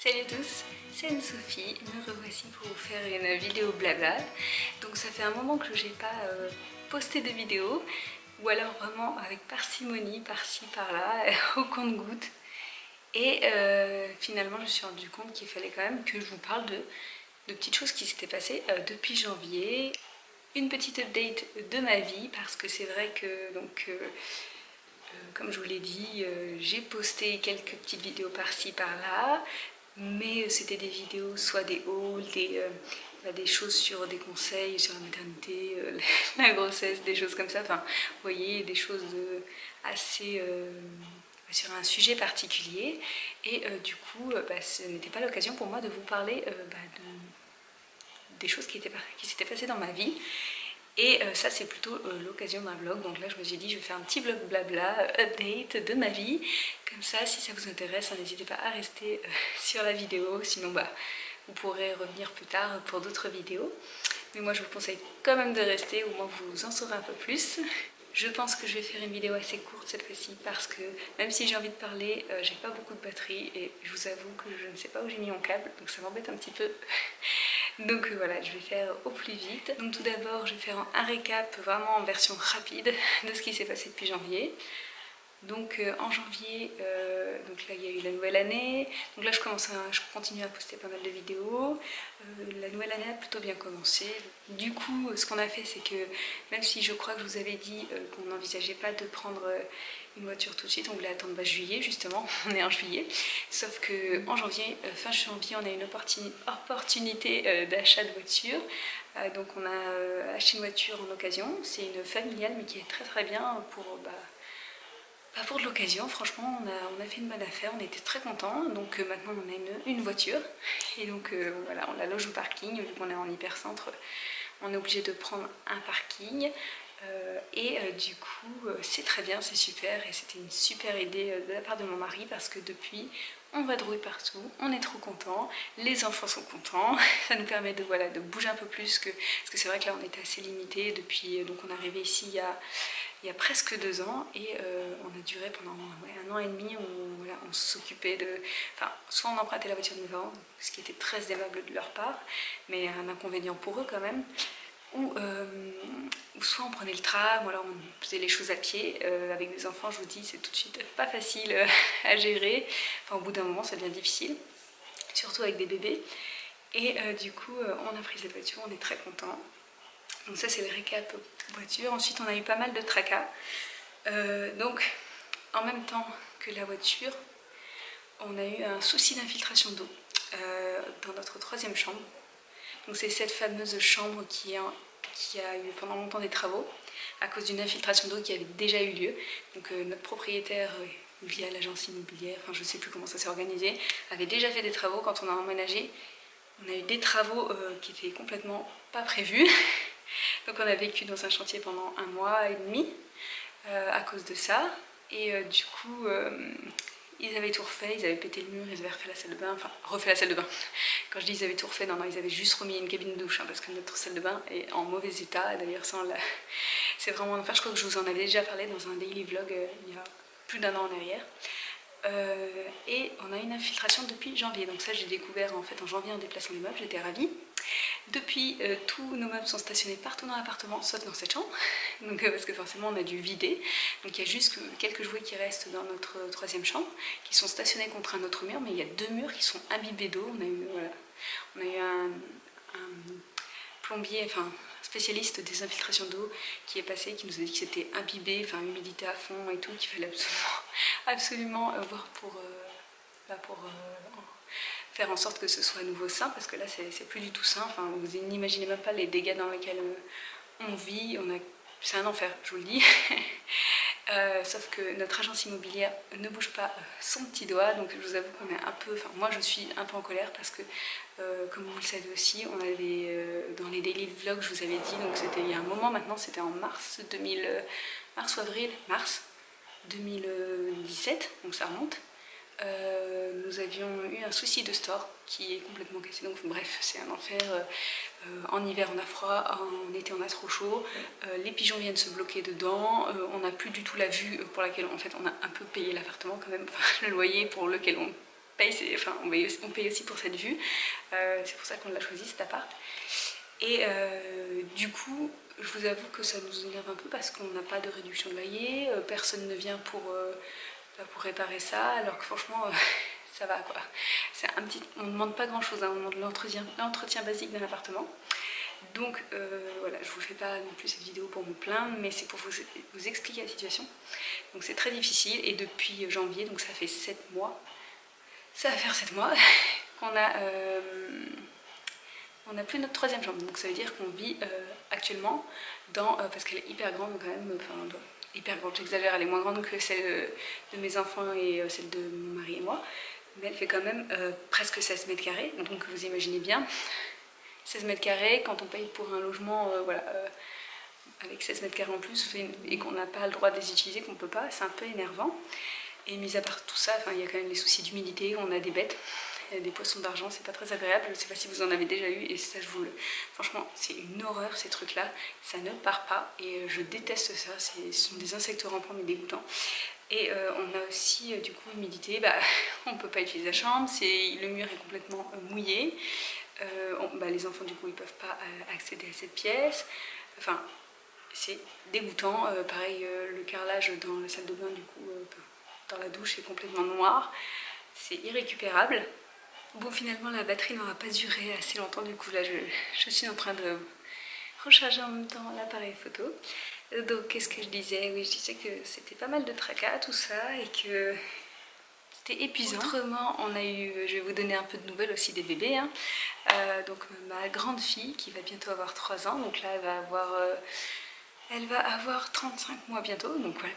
Salut à tous, c'est Anne-Sophie, me revoici pour vous faire une vidéo blabla. Donc ça fait un moment que j'ai pas posté de vidéo, ou alors vraiment avec parcimonie, par-ci par-là, au compte-gouttes. Et finalement je me suis rendu compte qu'il fallait quand même que je vous parle de petites choses qui s'étaient passées depuis janvier. Une petite update de ma vie, parce que c'est vrai que comme je vous l'ai dit, j'ai posté quelques petites vidéos par-ci par-là, mais c'était des vidéos, soit des hauls, des choses sur des conseils sur la maternité, la grossesse, des choses comme ça, enfin vous voyez, des choses assez sur un sujet particulier. Et du coup ce n'était pas l'occasion pour moi de vous parler des choses qui s'étaient passées dans ma vie. Et ça c'est plutôt l'occasion d'un vlog, donc là je me suis dit je vais faire un petit vlog blabla, update de ma vie, comme ça si ça vous intéresse, n'hésitez pas à rester sur la vidéo, sinon vous pourrez revenir plus tard pour d'autres vidéos. Mais moi je vous conseille quand même de rester, au moins vous en saurez un peu plus. Je pense que je vais faire une vidéo assez courte cette fois-ci parce que même si j'ai envie de parler, j'ai pas beaucoup de batterie et je vous avoue que je ne sais pas où j'ai mis mon câble, donc ça m'embête un petit peu. Donc voilà, je vais faire au plus vite. Donc tout d'abord, je vais faire un récap vraiment en version rapide de ce qui s'est passé depuis janvier. Donc en janvier, donc là il y a eu la nouvelle année, donc là je continue à poster pas mal de vidéos. La nouvelle année a plutôt bien commencé. Du coup ce qu'on a fait, c'est que même si je crois que je vous avais dit qu'on n'envisageait pas de prendre une voiture tout de suite, on voulait attendre juillet justement, on est en juillet, sauf que en janvier, fin janvier, on a une opportunité d'achat de voiture. Donc on a acheté une voiture en occasion, c'est une familiale mais qui est très très bien pour de l'occasion. Franchement on a fait une bonne affaire, on était très contents. Donc maintenant on a une voiture et donc voilà, on la loge au parking. Vu qu'on est en hypercentre, on est obligé de prendre un parking. Du coup c'est très bien, c'est super, et c'était une super idée de la part de mon mari parce que depuis on vadrouille partout, on est trop contents, les enfants sont contents, ça nous permet de bouger un peu plus parce que c'est vrai que là on était assez limité depuis, donc on est arrivé ici il y a presque 2 ans et on a duré pendant un an et demi où voilà, on s'occupait de... Enfin, soit on empruntait la voiture de mes parents, ce qui était très aimable de leur part, mais un inconvénient pour eux quand même, ou soit on prenait le tram, ou alors on faisait les choses à pied. Avec des enfants, je vous dis, c'est tout de suite pas facile à gérer. Enfin, au bout d'un moment, ça devient difficile, surtout avec des bébés. Et du coup, on a pris cette voiture, on est très contents. Donc ça, c'est le récap voiture. Ensuite, on a eu pas mal de tracas. Donc, en même temps que la voiture, on a eu un souci d'infiltration d'eau dans notre 3e chambre. Donc c'est cette fameuse chambre qui a eu pendant longtemps des travaux à cause d'une infiltration d'eau qui avait déjà eu lieu. Donc notre propriétaire, via l'agence immobilière, enfin je ne sais plus comment ça s'est organisé, avait déjà fait des travaux. Quand on a emménagé, on a eu des travaux qui étaient complètement pas prévus. Donc on a vécu dans un chantier pendant 1 mois et demi à cause de ça. Et du coup ils avaient tout refait, ils avaient pété le mur, ils avaient refait la salle de bain, enfin refait la salle de bain. Quand je dis ils avaient tout refait, non, ils avaient juste remis une cabine de douche, parce que notre salle de bain est en mauvais état. D'ailleurs c'est vraiment un enfer. Je crois que je vous en avais déjà parlé dans un daily vlog il y a plus d'1 an en arrière. Et on a une infiltration depuis janvier, donc ça j'ai découvert en fait en janvier en déplaçant les meubles, j'étais ravie. Depuis, tous nos meubles sont stationnés partout dans l'appartement, sauf dans cette chambre, donc, parce que forcément on a dû vider. Donc il y a juste quelques jouets qui restent dans notre 3e chambre, qui sont stationnés contre un autre mur, mais il y a 2 murs qui sont imbibés d'eau. On a eu un plombier, enfin spécialiste des infiltrations d'eau qui est passé, qui nous a dit que c'était imbibé, enfin humidité à fond et tout, qu'il fallait absolument voir pour faire en sorte que ce soit à nouveau sain, parce que là c'est plus du tout sain. Enfin, vous n'imaginez même pas les dégâts dans lesquels on vit. C'est un enfer, je vous le dis. Sauf que notre agence immobilière ne bouge pas son petit doigt, donc je vous avoue qu'on est un peu... Enfin, moi je suis un peu en colère parce que, comme vous le savez aussi, on avait, dans les daily vlogs, je vous avais dit, donc c'était il y a un moment maintenant, c'était en mars ou avril, mars 2017, donc ça remonte. Nous avions eu un souci de store qui est complètement cassé, donc bref c'est un enfer. En hiver on a froid, en été on a trop chaud, les pigeons viennent se bloquer dedans, on n'a plus du tout la vue pour laquelle en fait on a un peu payé l'appartement quand même, enfin, le loyer pour lequel on paye aussi pour cette vue. C'est pour ça qu'on l'a choisi cet appart. Et du coup, je vous avoue que ça nous énerve un peu parce qu'on n'a pas de réduction de loyer, personne ne vient pour réparer ça, alors que franchement, ça va quoi. On ne demande pas grand chose, hein, on demande l'entretien basique d'un appartement. Donc voilà, je vous fais pas non plus cette vidéo pour me plaindre, mais c'est pour vous expliquer la situation. Donc c'est très difficile et depuis janvier, donc ça fait 7 mois, ça va faire 7 mois qu'on a... on n'a plus notre troisième chambre, donc ça veut dire qu'on vit actuellement dans... parce qu'elle est hyper grande quand même, enfin hyper grande, j'exagère, elle est moins grande que celle de mes enfants et celle de mon mari et moi, mais elle fait quand même presque 16 mètres carrés, donc vous imaginez bien, 16 mètres carrés, quand on paye pour un logement avec 16 mètres carrés en plus et qu'on n'a pas le droit de les utiliser, qu'on ne peut pas, c'est un peu énervant. Et mis à part tout ça, il y a quand même les soucis d'humidité, on a des bêtes, des poissons d'argent, c'est pas très agréable, je ne sais pas si vous en avez déjà eu, et ça franchement c'est une horreur ces trucs là, ça ne part pas, et je déteste ça, ce sont des insectes rampants mais dégoûtants. Et on a aussi du coup humidité, on ne peut pas utiliser la chambre, le mur est complètement mouillé, les enfants du coup ils peuvent pas accéder à cette pièce, enfin c'est dégoûtant. Pareil, le carrelage dans la salle de bain du coup, dans la douche est complètement noir, c'est irrécupérable. Bon, finalement la batterie n'aura pas duré assez longtemps, du coup là je suis en train de recharger en même temps l'appareil photo. Donc qu'est-ce que je disais? Oui, je disais que c'était pas mal de tracas tout ça et que c'était épuisant. Autrement, on a eu, je vais vous donner un peu de nouvelles aussi des bébés, hein. Donc ma grande fille qui va bientôt avoir 3 ans, donc là elle va avoir 35 mois bientôt, donc voilà,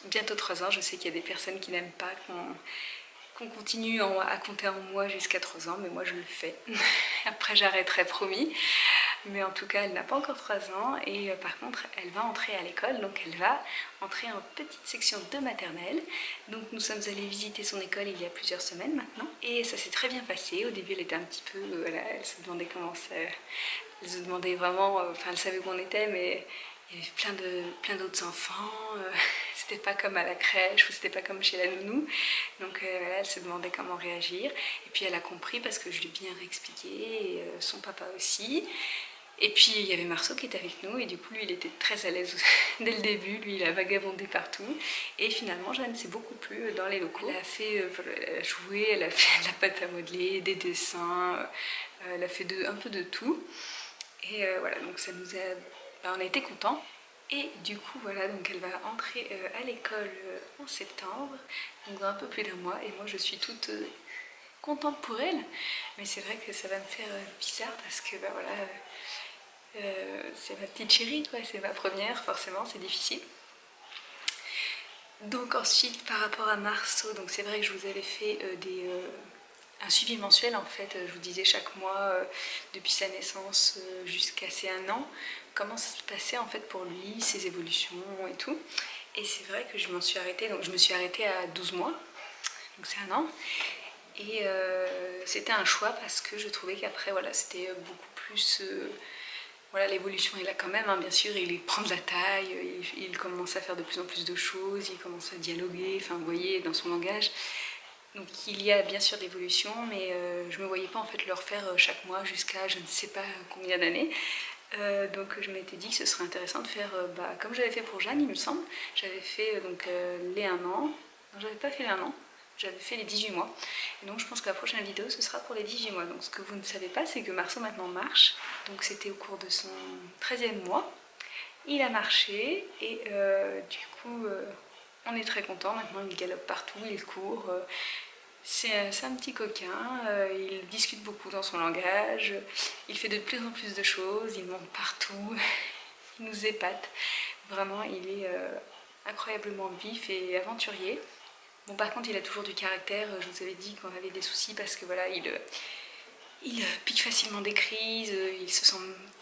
bientôt 3 ans. Je sais qu'il y a des personnes qui n'aiment pas qu'on continue à compter en mois jusqu'à 3 ans, mais moi je le fais. Après j'arrêterai, promis. Mais en tout cas, elle n'a pas encore 3 ans et par contre, elle va entrer à l'école, donc elle va entrer en petite section de maternelle. Donc nous sommes allés visiter son école il y a plusieurs semaines maintenant et ça s'est très bien passé. Au début, elle était un petit peu, elle se demandait comment ça... Elle se demandait vraiment, elle savait où on était, mais il y avait plein d'autres enfants. C'était pas comme à la crèche ou c'était pas comme chez la nounou. Donc elle se demandait comment réagir. Et puis elle a compris parce que je lui ai bien réexpliqué, et son papa aussi. Et puis il y avait Marceau qui était avec nous et du coup lui il était très à l'aise dès le début, lui il a vagabondé partout et finalement Jeanne s'est beaucoup plu dans les locaux. Elle a joué, elle a fait de la pâte à modeler, des dessins, elle a fait un peu de tout et voilà, donc ça nous a... on a été contents. Et du coup voilà, donc elle va entrer à l'école en septembre, donc dans un peu plus d'un mois, et moi je suis toute contente pour elle, mais c'est vrai que ça va me faire bizarre parce que voilà, c'est ma petite chérie quoi, c'est ma première, forcément c'est difficile. Donc ensuite par rapport à Marceau, donc c'est vrai que je vous avais fait un suivi mensuel en fait, je vous disais chaque mois depuis sa naissance jusqu'à ses 1 an, comment ça se passait en fait pour lui, ses évolutions et tout. Et c'est vrai que je m'en suis arrêtée, donc je me suis arrêtée à 12 mois, donc c'est 1 an. Et c'était un choix parce que je trouvais qu'après voilà, c'était beaucoup plus... voilà, l'évolution est là quand même, hein, bien sûr, il prend de la taille, il commence à faire de plus en plus de choses, il commence à dialoguer, enfin vous voyez, dans son langage. Donc il y a bien sûr d'évolution, mais je ne me voyais pas en fait le refaire chaque mois jusqu'à je ne sais pas combien d'années. Donc je m'étais dit que ce serait intéressant de faire, comme j'avais fait pour Jeanne, il me semble, j'avais fait les 1 an, non j'avais pas fait les 1 an, j'avais fait les 18 mois. Et donc je pense que la prochaine vidéo ce sera pour les 18 mois. Donc ce que vous ne savez pas, c'est que Marceau maintenant marche. Donc c'était au cours de son 13e mois. Il a marché et du coup on est très content. Maintenant il galope partout, il court. C'est un petit coquin, il discute beaucoup dans son langage, il fait de plus en plus de choses, il monte partout, il nous épate. Vraiment il est incroyablement vif et aventurier. Bon, par contre, il a toujours du caractère. Je vous avais dit qu'on avait des soucis parce que voilà, il pique facilement des crises, il se sent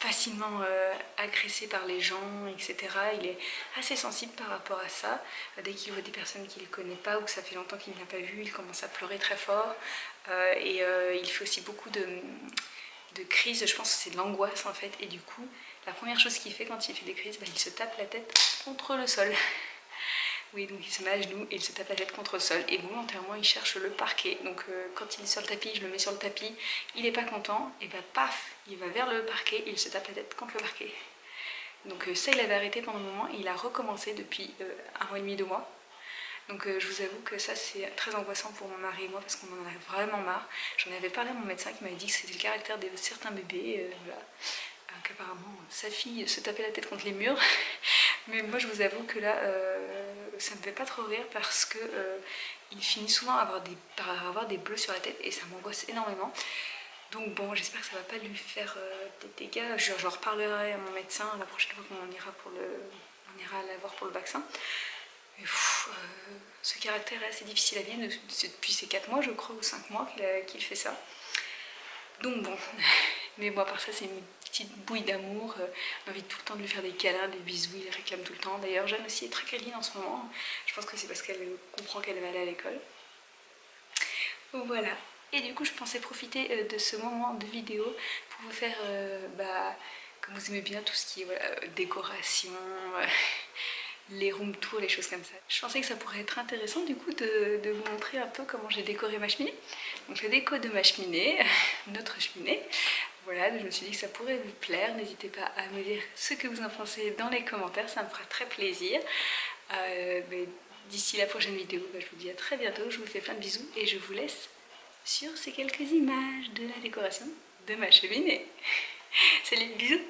facilement agressé par les gens, etc. Il est assez sensible par rapport à ça. Dès qu'il voit des personnes qu'il ne connaît pas ou que ça fait longtemps qu'il n'a pas vu, il commence à pleurer très fort. Il fait aussi beaucoup de crises, je pense que c'est de l'angoisse en fait. Et du coup, la première chose qu'il fait quand il fait des crises, il se tape la tête contre le sol. Oui, donc il se met à genoux et il se tape la tête contre le sol et volontairement il cherche le parquet. Donc quand il est sur le tapis, je le mets sur le tapis, il n'est pas content, et bah paf, il va vers le parquet et il se tape la tête contre le parquet. Donc ça il avait arrêté pendant un moment et il a recommencé depuis 1 mois et demi, 2 mois. Donc je vous avoue que ça c'est très angoissant pour mon mari et moi parce qu'on en a vraiment marre. J'en avais parlé à mon médecin qui m'avait dit que c'était le caractère de certains bébés, voilà. Qu'apparemment sa fille se tapait la tête contre les murs. Mais moi je vous avoue que là ça me fait pas trop rire parce que il finit souvent par avoir des bleus sur la tête et ça m'angoisse énormément. Donc bon, j'espère que ça va pas lui faire des dégâts. J'en reparlerai à mon médecin la prochaine fois qu'on ira la voir pour le vaccin. Mais ce caractère est assez difficile à vivre depuis ces 4 mois je crois ou 5 mois qu'il fait ça. Donc bon, mais bon à part ça c'est une petite bouille d'amour, on a envie tout le temps de lui faire des câlins, des bisous, il réclame tout le temps. D'ailleurs Jeanne aussi est très câline en ce moment, je pense que c'est parce qu'elle comprend qu'elle va aller à l'école. Voilà, et du coup je pensais profiter de ce moment de vidéo pour vous faire, comme vous aimez bien tout ce qui est voilà, décoration, les room tours, les choses comme ça. Je pensais que ça pourrait être intéressant du coup de vous montrer un peu comment j'ai décoré ma cheminée. Donc la déco de ma cheminée, notre cheminée. Voilà, je me suis dit que ça pourrait vous plaire. N'hésitez pas à me dire ce que vous en pensez dans les commentaires, ça me fera très plaisir. D'ici la prochaine vidéo, je vous dis à très bientôt. Je vous fais plein de bisous et je vous laisse sur ces quelques images de la décoration de ma cheminée. Salut, bisous!